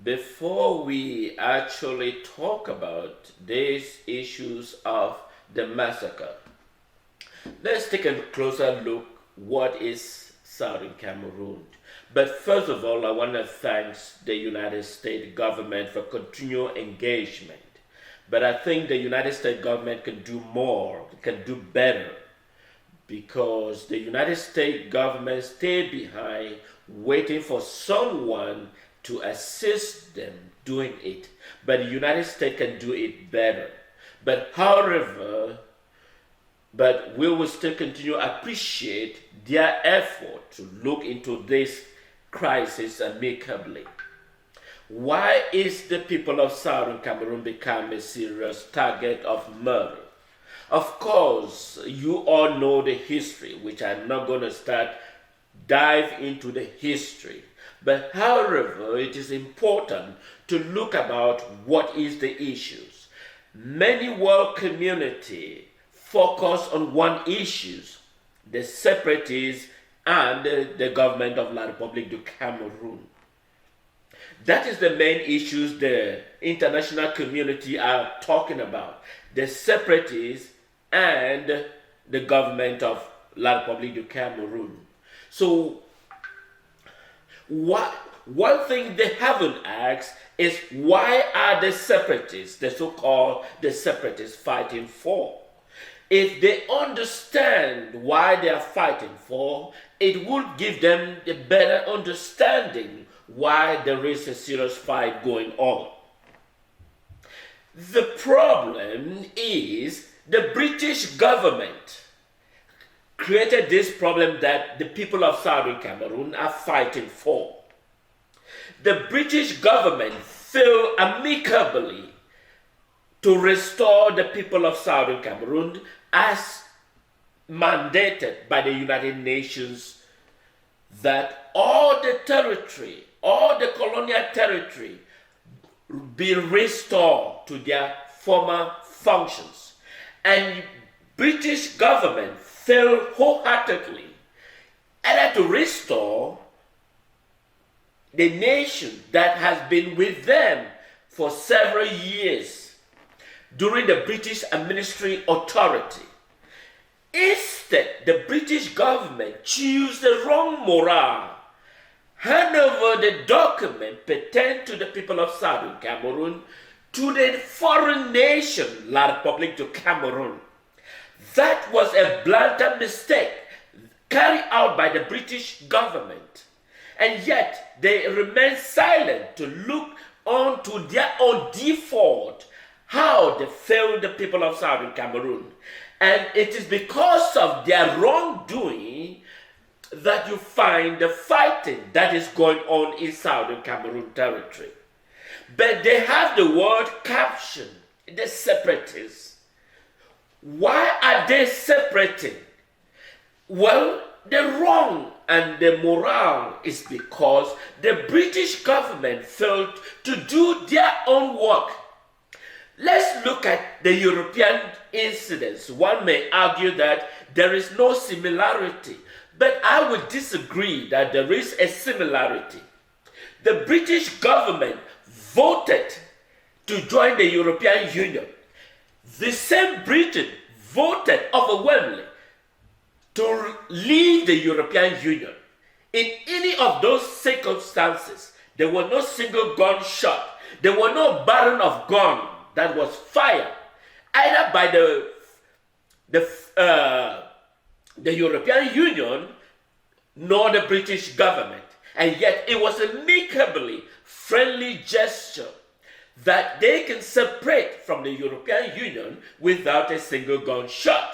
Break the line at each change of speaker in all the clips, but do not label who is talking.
Before we actually talk about these issues of the massacre, let's take a closer look what is Southern Cameroon. But first of all, I want to thank the United States government for continual engagement. But I think the United States government can do more, can do better, because the United States government stay behind waiting for someone to assist them doing it. But the United States can do it better. But we will still continue to appreciate their effort to look into this crisis amicably. Why is the people of Southern Cameroon become a serious target of murder? Of course, you all know the history, which I'm not going to dive into the history. But however, it is important to look about what is the issues. Many world community focus on one issue, the separatists and the government of La République du Cameroon. That is the main issues the international community are talking about, the separatists and the government of La République du Cameroon. So one thing they haven't asked is, why are the separatists, the so-called the separatists, fighting for? If they understand why they are fighting for, it would give them a better understanding why there is a serious fight going on. The problem is the British government created this problem that the people of Southern Cameroon are fighting for. The British government failed amicably to restore the people of Southern Cameroon as mandated by the United Nations, that all the territory, all the colonial territory be restored to their former functions. And British government failed wholeheartedly either to restore the nation that has been with them for several years during the British administrative authority. Instead, the British government chose the wrong morale, hand over the document pertaining to the people of Southern Cameroon to the foreign nation, La République du Cameroon. That was a blatant mistake carried out by the British government. And yet, they remain silent to look on to their own default, how they failed the people of Southern Cameroon. And it is because of their wrongdoing that you find the fighting that is going on in Southern Cameroon territory. But they have the word caption, the separatists. Why are they separating? Well, the wrong and the morale is because the British government failed to do their own work. Let's look at the European incidents. One may argue that there is no similarity, but I would disagree that there is a similarity. The British government voted to join the European Union. The same Britain voted overwhelmingly to leave the European Union. In any of those circumstances, there was no single gun shot. There was no barrel of gun that was fired, either by the European Union nor the British government. And yet it was a amicably friendly gesture that they can separate from the European Union without a single gun shot.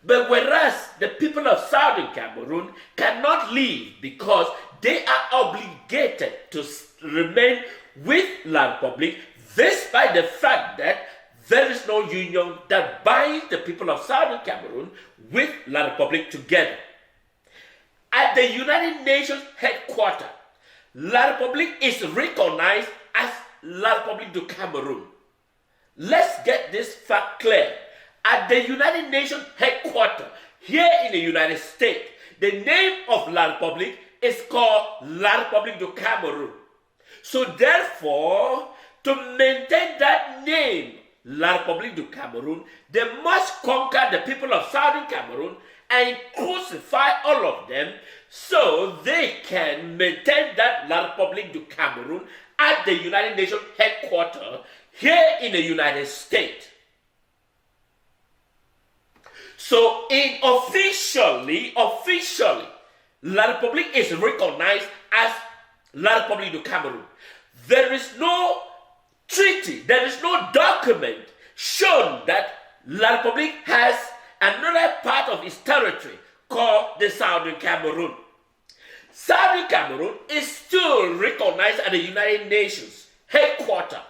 But whereas the people of Southern Cameroon cannot leave because they are obligated to remain with La République, despite the fact that there is no union that binds the people of Southern Cameroon with La République together. At the United Nations headquarters, La République is recognized as La République du Cameroon. Let's get this fact clear. At the United Nations headquarters, here in the United States, the name of La République is called La République du Cameroon. So therefore, to maintain that name, La République du Cameroon, they must conquer the people of Southern Cameroon and crucify all of them so they can maintain that La République du Cameroon at the United Nations headquarters here in the United States. So officially, La République is recognized as La République du Cameroon. There is no treaty, there is no document shown that La République has another part of its territory called the Southern Cameroon. Southern Cameroon is still recognized at the United Nations headquarters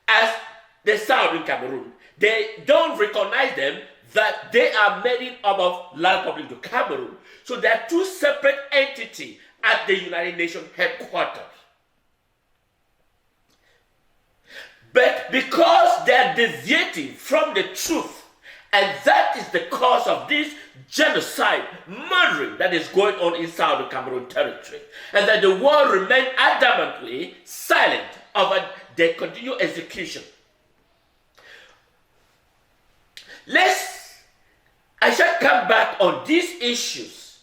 as the Southern Cameroon. They don't recognize them that they are made up of La République du Cameroon. So they are two separate entities at the United Nations headquarters. But because they are deviating from the truth, and that is the cause of this genocide, murdering that is going on in Southern Cameroon territory, and that the world remain adamantly silent over their continued execution. I shall come back on these issues.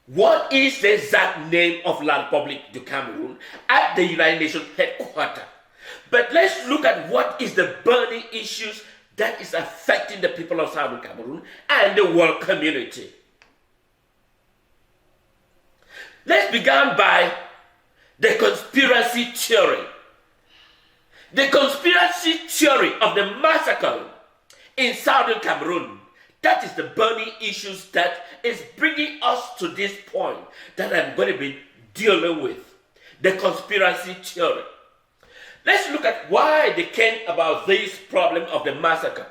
What is the exact name of La République du Cameroon at the United Nations headquarters? But let's look at what is the burning issues that is affecting the people of Southern Cameroon and the world community. Let's begin by the conspiracy theory. The conspiracy theory of the massacre in Southern Cameroon, that is the burning issues that is bringing us to this point that I'm going to be dealing with. The conspiracy theory. Let's look at why they came about this problem of the massacre.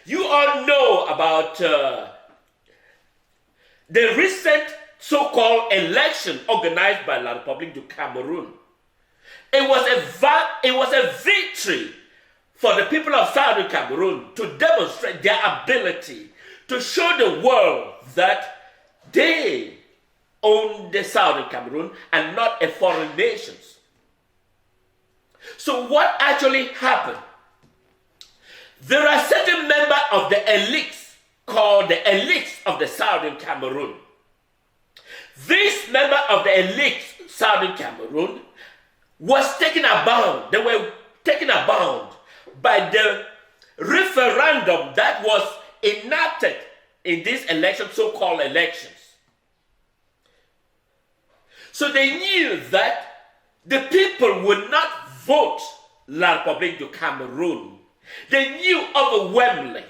You all know about the recent so-called election organized by La République du Cameroon. It was a victory for the people of Southern Cameroon to demonstrate their ability to show the world that they own the Southern Cameroon and not a foreign nation. So what actually happened? There are certain members of the elites called the elites of the Southern Cameroon. These members of the elites Southern Cameroon was taken abound. They were taken abound by the referendum that was enacted in this election, so-called elections. So they knew that the people would not vote La République du Cameroon. They knew overwhelmingly.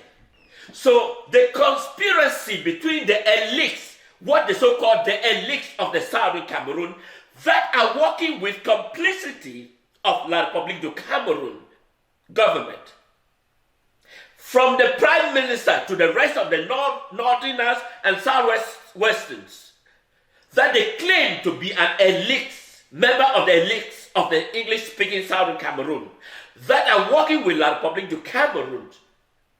So the conspiracy between the elites, what the so-called the elites of the Southern Cameroon, that are working with complicity of La République du Cameroon government, from the Prime Minister to the rest of the Northerners and Southwesterners, that they claim to be an elite, member of the elites of the English-speaking Southern Cameroon, that are working with La République du Cameroon.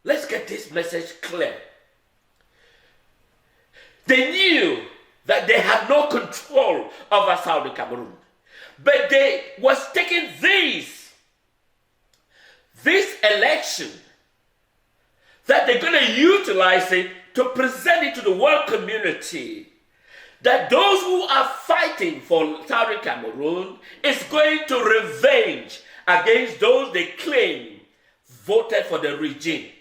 Let's get this message clear. They knew that they had no control over Southern Cameroon, but they was taking this election, that they're going to utilize it to present it to the world community, that those who are fighting for Southern Cameroon is going to revenge against those they claim voted for the regime.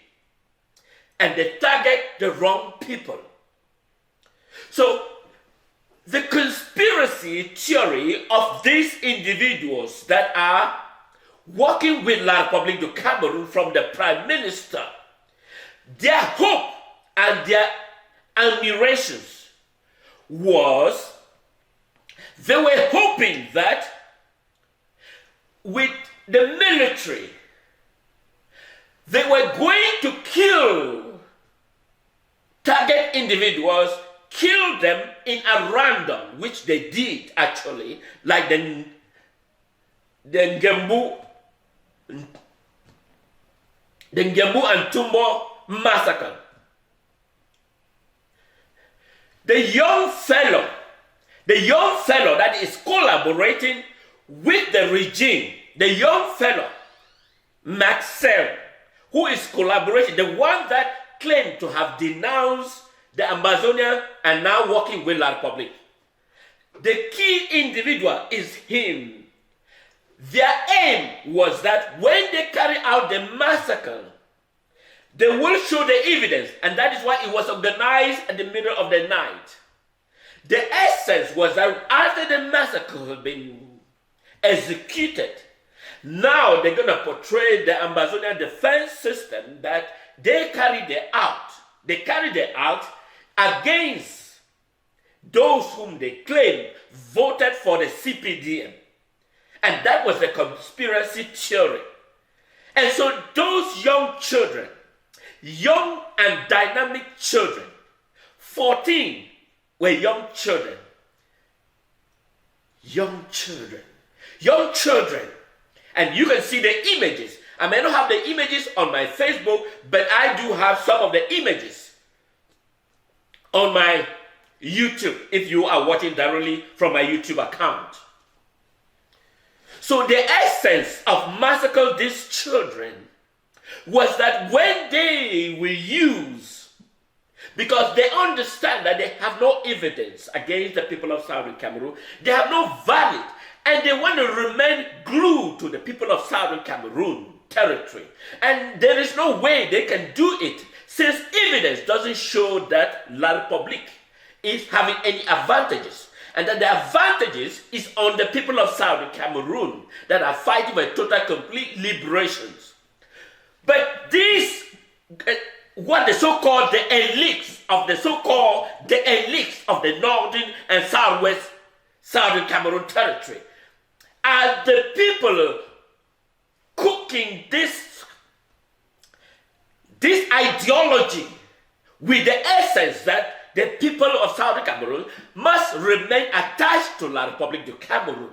And they target the wrong people. So, the conspiracy theory of these individuals that are working with La République du Cameroon, from the Prime Minister, their hope and their admirations was, they were hoping that with the military, they were going to target individuals, kill them in a random, which they did actually, like the Ngarbuh Ntumbaw Massacre. The young fellow The young fellow that is collaborating with the regime, the young fellow, Maxel, who is collaborating, the one that claimed to have denounced the Ambazonia and now working with La Republic. The key individual is him. Their aim was that when they carry out the massacre, they will show the evidence, and that is why it was organized at the middle of the night. The essence was that after the massacre had been executed, now they're going to portray the Ambazonia defense system that they carried it out. They carried it out against those whom they claim voted for the CPDM. And that was the conspiracy theory. And so those young children, young and dynamic children, 14 were young children. Young children. Young children. And you can see the images. I may not have the images on my Facebook, but I do have some of the images on my YouTube, if you are watching directly from my YouTube account. So the essence of massacring these children was that when they will use, because they understand that they have no evidence against the people of Southern Cameroon, they have no valid, and they want to remain glued to the people of Southern Cameroon territory. And there is no way they can do it, since evidence doesn't show that La Republique is having any advantages, and that the advantages is on the people of Southern Cameroon that are fighting for total complete liberations. But these, what the so-called the elites of the northern and southwest Southern Cameroon territory are the people cooking this ideology with the essence that the people of Southern Cameroon must remain attached to La Republique du Cameroon.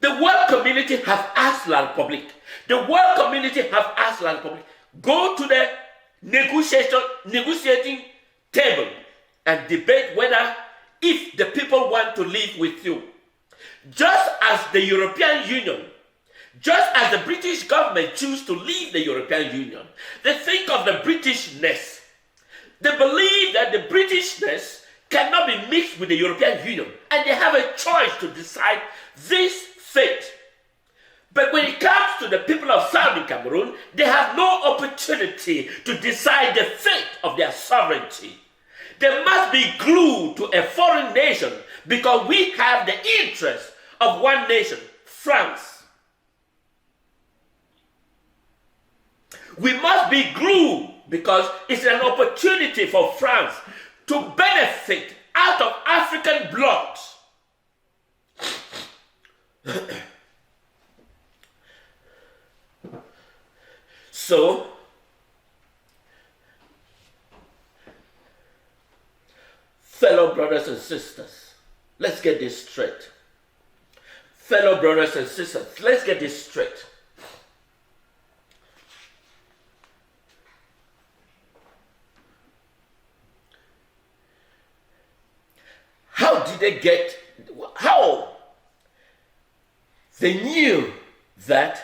The world community have asked La Republique. The world community have asked La Republique, go to the negotiating table and debate whether if the people want to live with you. Just as the European Union, just as the British government choose to leave the European Union, they think of the Britishness. They believe that the Britishness cannot be mixed with the European Union, and they have a choice to decide this fate. But when it comes to the people of Southern Cameroon, they have no opportunity to decide the fate of their sovereignty. They must be glued to a foreign nation because we have the interest of one nation, France. We must be glued because it's an opportunity for France to benefit out of African blood. So, fellow brothers and sisters, let's get this straight. Fellow brothers and sisters, let's get this straight. How did they get, how they knew that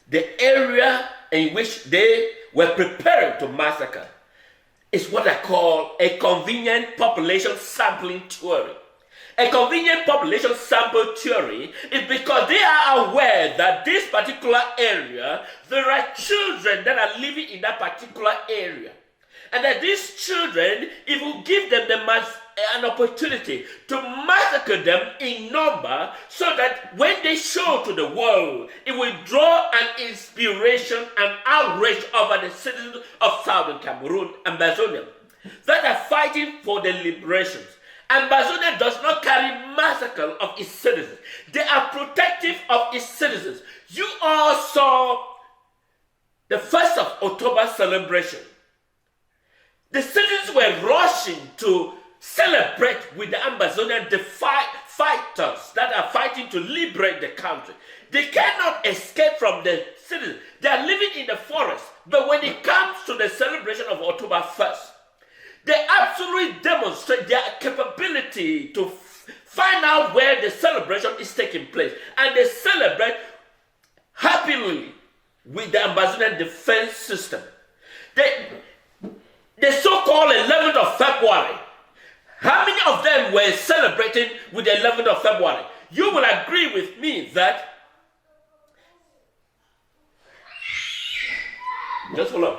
the area in which they were preparing to massacre is what I call a convenient population sampling theory. A convenient population sample theory is because they are aware that this particular area, there are children that are living in that particular area. And that these children, if we give them an opportunity to massacre them in number, so that when they show to the world, it will draw an inspiration and outrage over the citizens of Southern Cameroon, Ambazonia, that are fighting for their liberations. Ambazonia does not carry massacre of its citizens. They are protective of its citizens. You all saw the 1st of October celebration. The citizens were rushing to celebrate with the Ambazonian fighters that are fighting to liberate the country. They cannot escape from the citizens. They are living in the forest. But when it comes to the celebration of October 1st, They absolutely demonstrate their capability to find out where the celebration is taking place. And they celebrate happily with the Amazonian defense system. The so-called 11th of February, how many of them were celebrating with the 11th of February? You will agree with me that... Just hold on.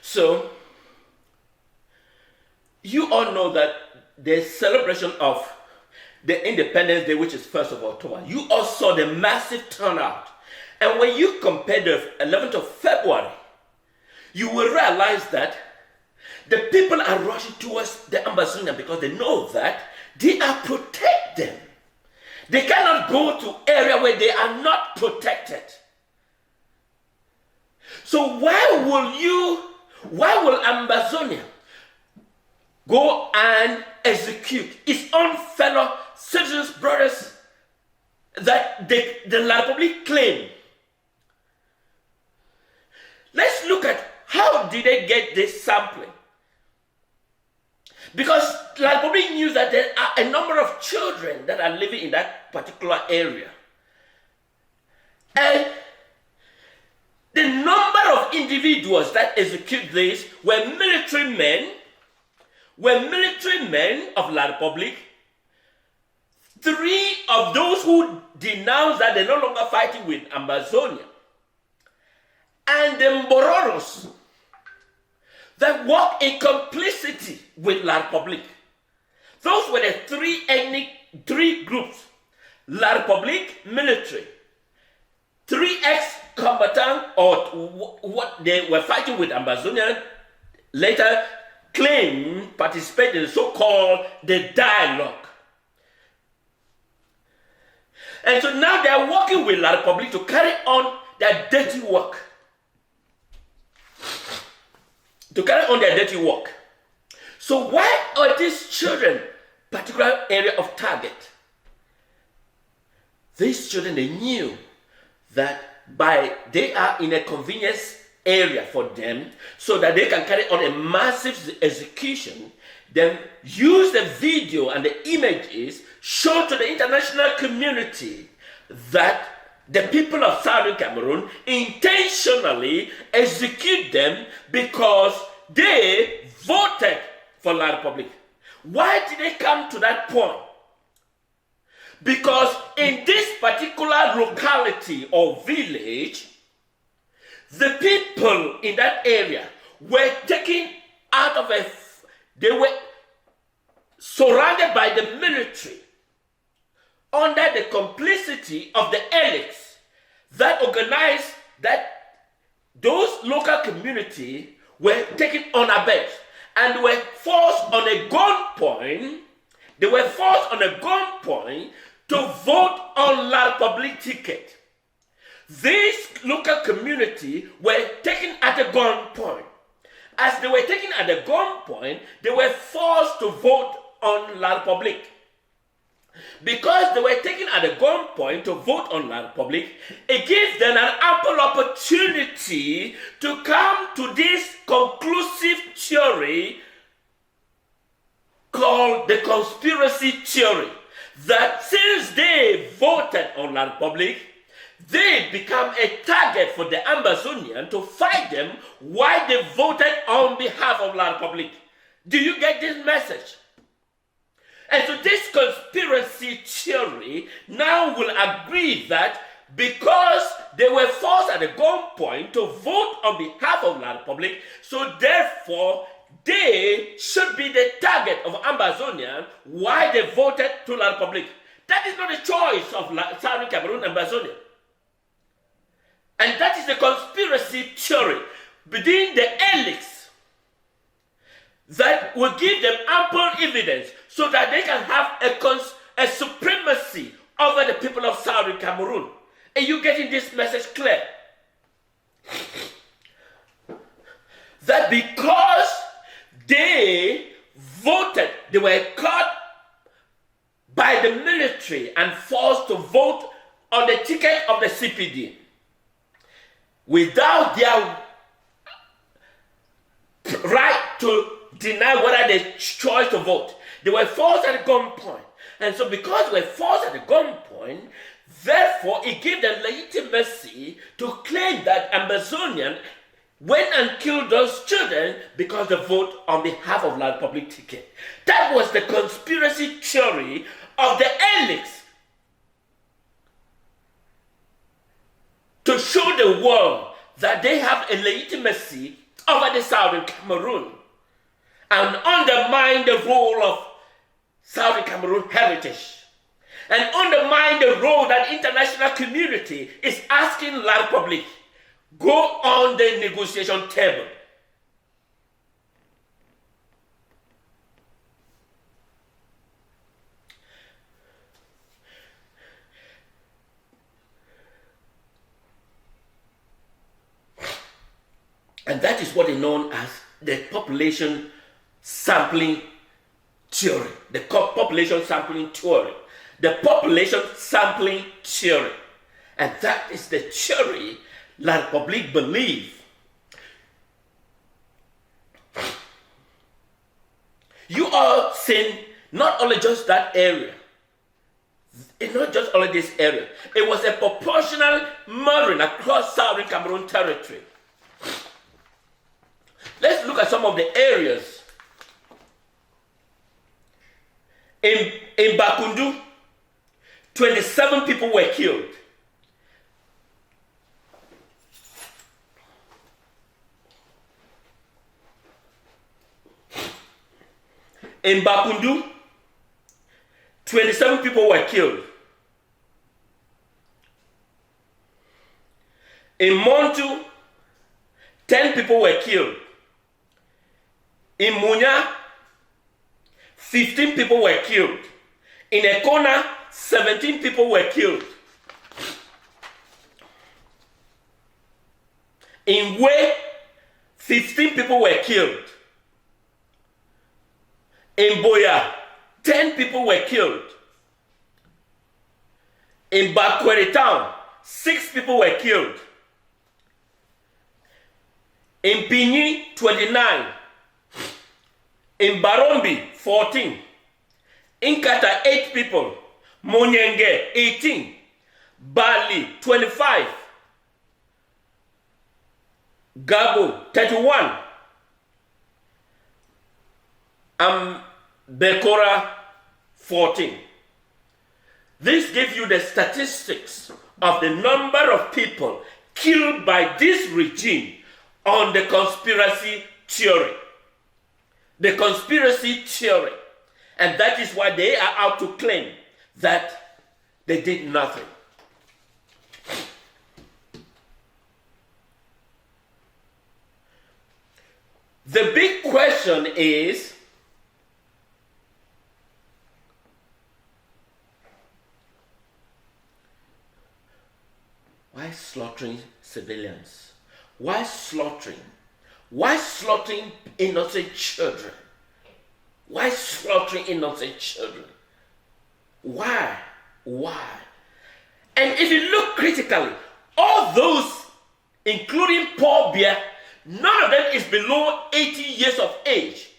So you all know that the celebration of the Independence Day, which is 1st of October, you all saw the massive turnout. And when you compare the 11th of February, you will realize that the people are rushing towards the Amazonian because they know that they are protected. They cannot go to area where they are not protected. So why will Amazonia go and execute its own fellow citizens, brothers, that the La Republic claim? Let's look at how did they get this sampling. Because La Republic knew that there are a number of children that are living in that particular area. And the number of individuals that execute this were military men of La Republic. 3 of those who denounced that they're no longer fighting with Amazonia. And the Mbororos that work in complicity with La Republic. Those were the 3 groups. La Republic military, 3 ex-combatants, or what they were fighting with Amazonia, later claimed participate in the so-called the dialogue. And so now they are working with La Republic to carry on their dirty work. So why are these children particular area of target? These children, they knew that they are in a convenience area for them so that they can carry on a massive execution, then use the video and the images, show to the international community that the people of Southern Cameroon intentionally execute them because they voted for La Republic. Why did they come to that point? Because in this particular locality or village, the people in that area were taken out of they were surrounded by the military under the complicity of the elites that organized that those local community were taken on a bet and were forced on a gunpoint. They were forced on a gunpoint to vote on La Republic ticket. This local community were taken at a gunpoint. As they were taken at a gunpoint, they were forced to vote on La Republic. Because they were taken at a gunpoint to vote on La Republic, it gives them an ample opportunity to come to this conclusive theory called the conspiracy theory, that since they voted on La Republic, they become a target for the Amazonian to fight them while they voted on behalf of La Republic. Do you get this message? And so this conspiracy theory now will agree that because they were forced at a gunpoint to vote on behalf of La Republic, so therefore they should be the target of Ambazonian why they voted to La Republic. That is not a choice of Southern Cameroon and Ambazonia. And that is the conspiracy theory within the elites that will give them ample evidence so that they can have a supremacy over the people of Southern Cameroon. Are you getting this message clear? That because they voted, they were caught by the military and forced to vote on the ticket of the CPD without their right to deny whether they chose to vote. They were forced at gunpoint. And so because they were forced at gunpoint, therefore it gave them legitimacy to claim that Ambazonian went and killed those children because they vote on behalf of La Republic ticket. That was the conspiracy theory of the elites to show the world that they have a legitimacy over the Southern Cameroon and undermine the role of Southern Cameroon heritage and undermine the role that international community is asking La Republic go on the negotiation table. And that is what is known as the population sampling theory. The population sampling theory. The population sampling theory. And that is the theory La Republique believe. You are seeing not only just that area. It's not just only this area. It was a proportional murdering across Southern Cameroon territory. Let's look at some of the areas. In Bakundu, 27 people were killed. In Bakundu, 27 people were killed. In Montu, 10 people were killed. In Munya, 15 people were killed. In Ekona, 17 people were killed. In Wei, 15 people were killed. In Boya, 10 people were killed. In Bakweri town, 6 people were killed. In Pinyi, 29. In Barombi, 14. In Kata, 8 people. Monyenge, 18. Bali, 25. Gabo, 31. Bekora, 14. This gives you the statistics of the number of people killed by this regime on the conspiracy theory. The conspiracy theory. And that is why they are out to claim that they did nothing. The big question is, why slaughtering civilians? Why slaughtering? Why slaughtering innocent children? Why slaughtering innocent children? Why? Why? And if you look critically, all those, including Paul Biya, none of them is below 80 years of age.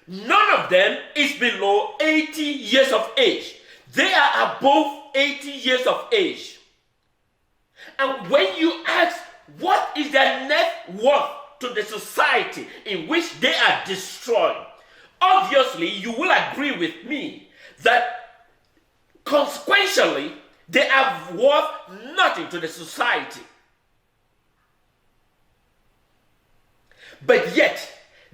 None of them is below 80 years of age. They are above 80 years of age. And when you ask what is their net worth to the society in which they are destroying, obviously you will agree with me that consequentially They are worth nothing to the society. But yet,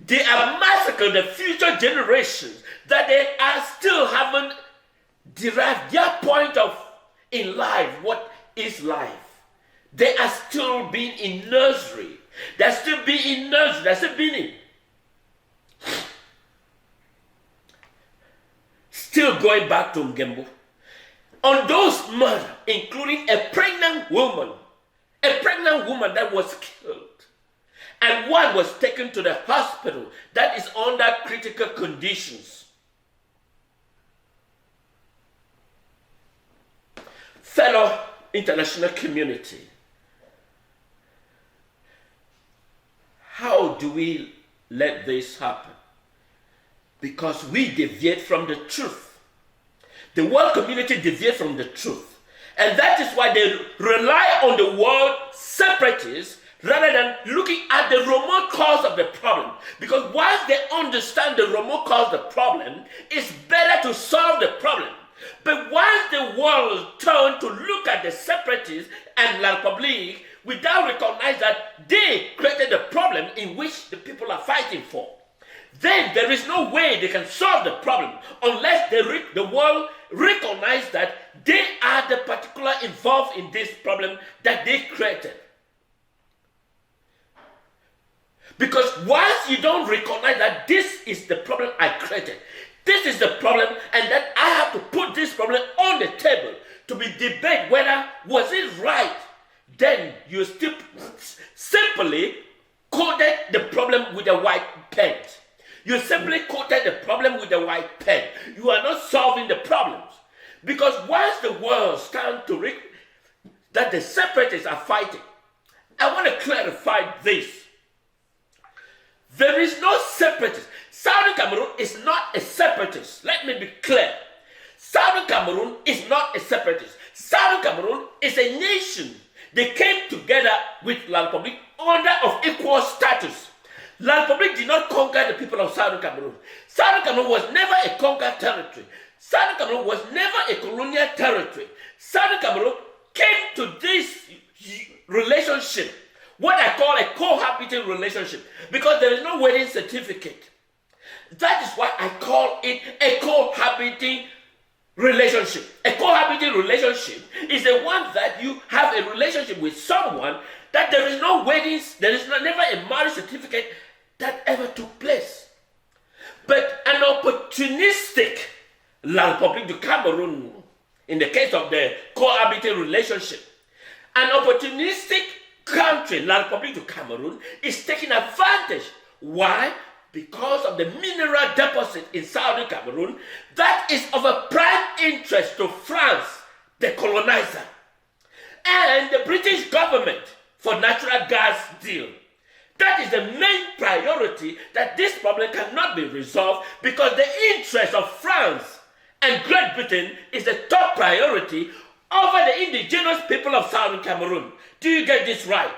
they are massacring the future generations that they are still haven't derived their point of in life. What is life? They are still being in nursery. They're still being in nursery. They're still being in. Still going back to Ngarbuh. On those murders, including a pregnant woman that was killed. And one was taken to the hospital that is under critical conditions. Fellow international community, how do we let this happen? Because we deviate from the truth. The world community deviates from the truth. And that is why they rely on the world separatists rather than looking at the remote cause of the problem. Because once they understand the remote cause of the problem, it's better to solve the problem. But once the world turns to look at the separatists and La République without recognizing that they created the problem in which the people are fighting for, then there is no way they can solve the problem unless the world recognize that they are the particular involved in this problem that they created. Because once you don't recognize that this is the problem I created, this is the problem, and that I have to put this problem on the table to be debated whether was it right, then you still simply coded the problem with a white pen. You simply quoted the problem with a white pen. You are not solving the problems. Because once the world stands to read that the separatists are fighting, I want to clarify this. There is no separatist. Southern Cameroon is not a separatist. Let me be clear. Southern Cameroon is not a separatist. Southern Cameroon is a nation. They came together with La République under of equal status. La République did not conquer the people of Southern Cameroon. Southern Cameroon was never a conquered territory. Southern Cameroon was never a colonial territory. Southern Cameroon came to this relationship, what I call a cohabiting relationship, because there is no wedding certificate. That is why I call it a cohabiting relationship. A cohabiting relationship is the one that you have a relationship with someone that there is no weddings, there is never a marriage certificate that ever took place. But an opportunistic La République du Cameroon, in the case of the cohabiting relationship, an opportunistic country, La République du Cameroon, is taking advantage. Why? Because of the mineral deposit in Southern Cameroon that is of a prime interest to France, the colonizer, and the British government for natural gas deal. That is the main priority, that this problem cannot be resolved because the interest of France and Great Britain is the top priority over the indigenous people of Southern Cameroon. Do you get this right?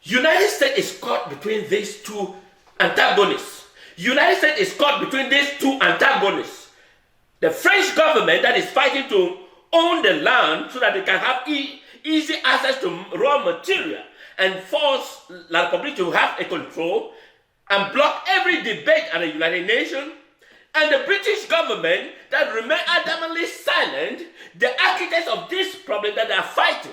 United States is caught between these two antagonists. United States is caught between these two antagonists. The French government that is fighting to own the land so that they can have easy access to raw material and force La République to have a control and block every debate at the United Nations, and the British government that remain adamantly silent, the architects of this problem that they are fighting.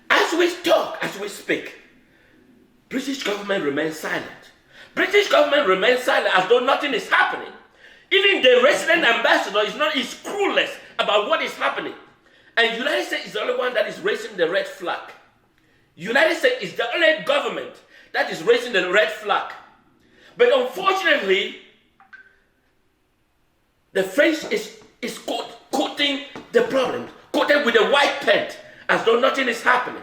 As we talk, as we speak, British government remains silent. British government remains silent as though nothing is happening. Even the resident ambassador is clueless about what is happening. And United States is the only one that is raising the red flag. United States is the only government that is raising the red flag. But unfortunately, the French is quoting the problem, quoted with a white pen, as though nothing is happening.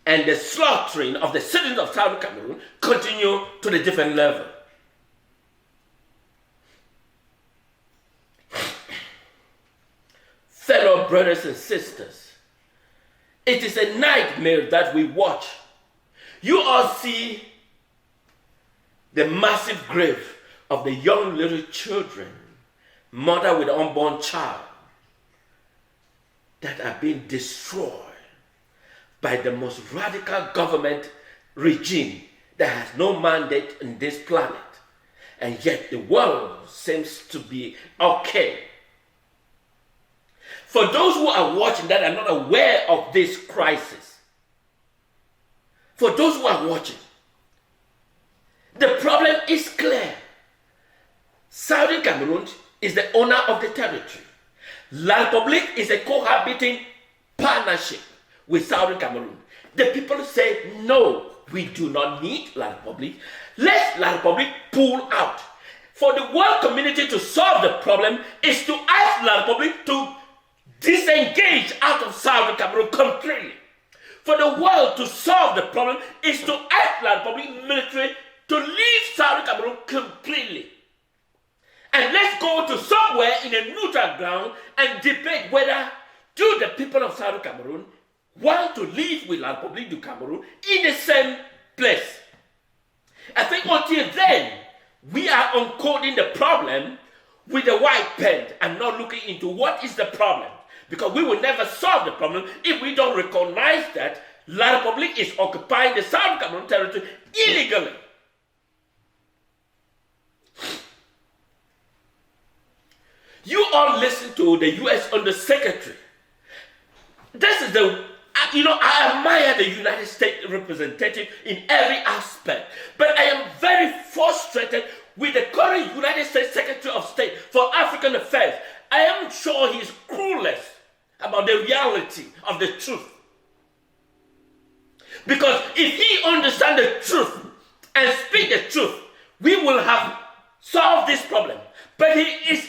And the slaughtering of the citizens of Southern Cameroon continue to the different level. Fellow brothers and sisters, it is a nightmare that we watch You all see the massive grave of the young little children, mother with unborn child, that are being destroyed by the most radical government regime that has no mandate in this planet. And yet the world seems to be okay. For those who are watching that are not aware of this crisis, for those who are watching, the problem is clear. Southern Cameroon is the owner of the territory. La Republique is a cohabiting partnership with Southern Cameroon. The people say, no, we do not need La Republique. Let La Republique pull out. For the world community to solve the problem is to ask La Republique to disengage out of Southern Cameroon completely. For the world to solve the problem is to ask La Republique military to leave Southern Cameroon completely. And let's go to somewhere in a neutral ground and debate whether do the people of Southern Cameroon want to live with La Republique du Cameroon in the same place. I think until then, we are uncoding the problem with a white pen and not looking into what is the problem. Because we will never solve the problem if we don't recognize that La Republique is occupying the Southern Cameroon territory illegally. You all listen to the U.S. Undersecretary. This is I admire the United States representative in every aspect, but I am very frustrated with the current United States Secretary of State for African Affairs. I am sure he is clueless about the reality of the truth. Because if he understands the truth and speak the truth, we will have solved this problem. But he is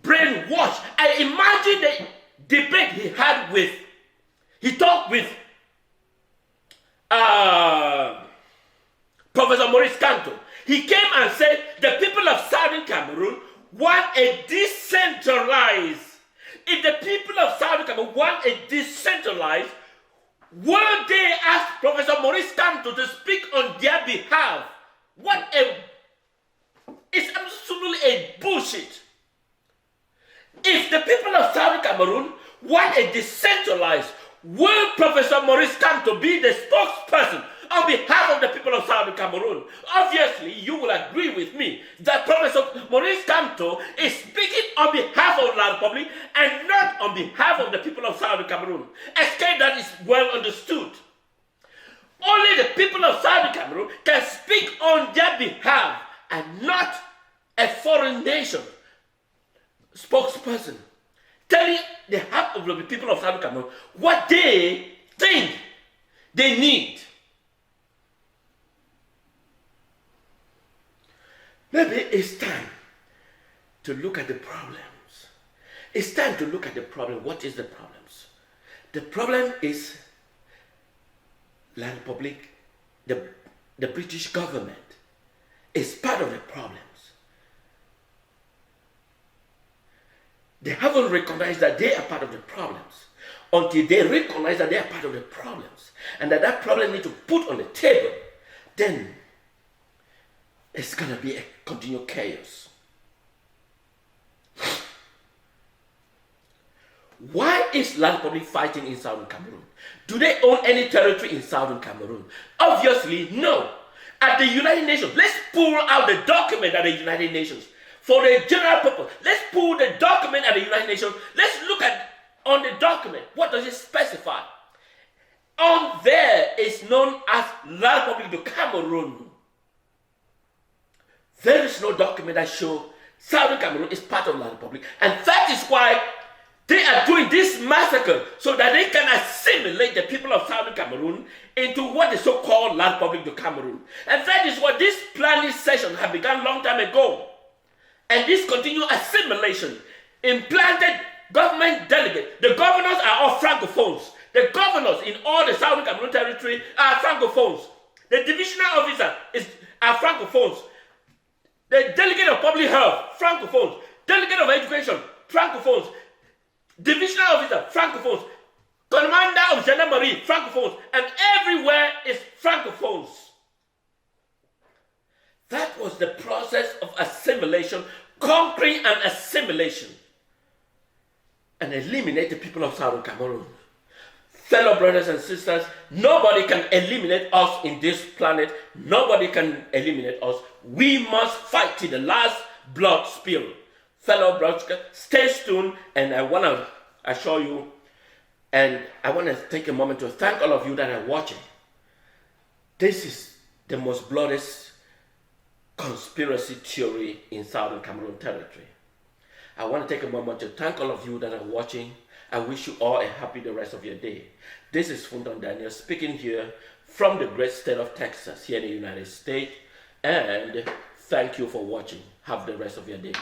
brainwashed. I imagine the debate he talked with Professor Maurice Kamto. He came and said the people of Southern Cameroon want a decentralized. If the people of Southern Cameroon want a decentralized, will they ask Professor Maurice Kamto to speak on their behalf? It's absolutely a bullshit. If the people of Southern Cameroon want a decentralized, will Professor Maurice Kamto be the spokesperson on behalf of the people of Southern Cameroon? Obviously, you will agree with me that Professor Maurice Kamto is speaking on behalf of La Republique and not on behalf of the people of Southern Cameroon. Escape that is well understood. Only the people of Southern Cameroon can speak on their behalf and not a foreign nation spokesperson telling the half of the people of Southern Cameroon what they think they need. Maybe it's time to look at the problems. It's time to look at the problem. What is the problems? The problem is La Republique, the British government is part of the problems. They haven't recognized that they are part of the problems until they recognize that they are part of the problems and that problem needs to put on the table. Then it's going to be a continual chaos. Why is La Republique fighting in Southern Cameroon? Do they own any territory in Southern Cameroon? Obviously, no. At the United Nations, let's pull out the document at the United Nations. For the general purpose, let's pull the document at the United Nations. Let's look at on the document. What does it specify? On there is known as La Republique du Cameroon. There is no document that shows Southern Cameroon is part of La Republique. And that is why they are doing this massacre so that they can assimilate the people of Southern Cameroon into what is so-called La Republique du Cameroon. And that is what this planning session had begun long time ago. And this continued assimilation implanted government delegates. The governors are all francophones. The governors in all the Southern Cameroon territory are francophones. The divisional officer are francophones. The delegate of public health, francophones. Delegate of education, francophones. Divisional officer, francophones. commander of gendarmerie, francophones, and everywhere is francophones. That was the process of assimilation, conquering and assimilation, and eliminate the people of Southern Cameroon. Fellow brothers and sisters, nobody can eliminate us in this planet. Nobody can eliminate us. We must fight to the last blood spill. Fellow brothers, stay tuned, and I want to assure you, and I want to take a moment to thank all of you that are watching. This is the most bloodiest conspiracy theory in Southern Cameroon territory. I want to take a moment to thank all of you that are watching. I wish you all a happy the rest of your day. This is Funton Daniel speaking here from the great state of Texas here in the United States. And thank you for watching. Have the rest of your day.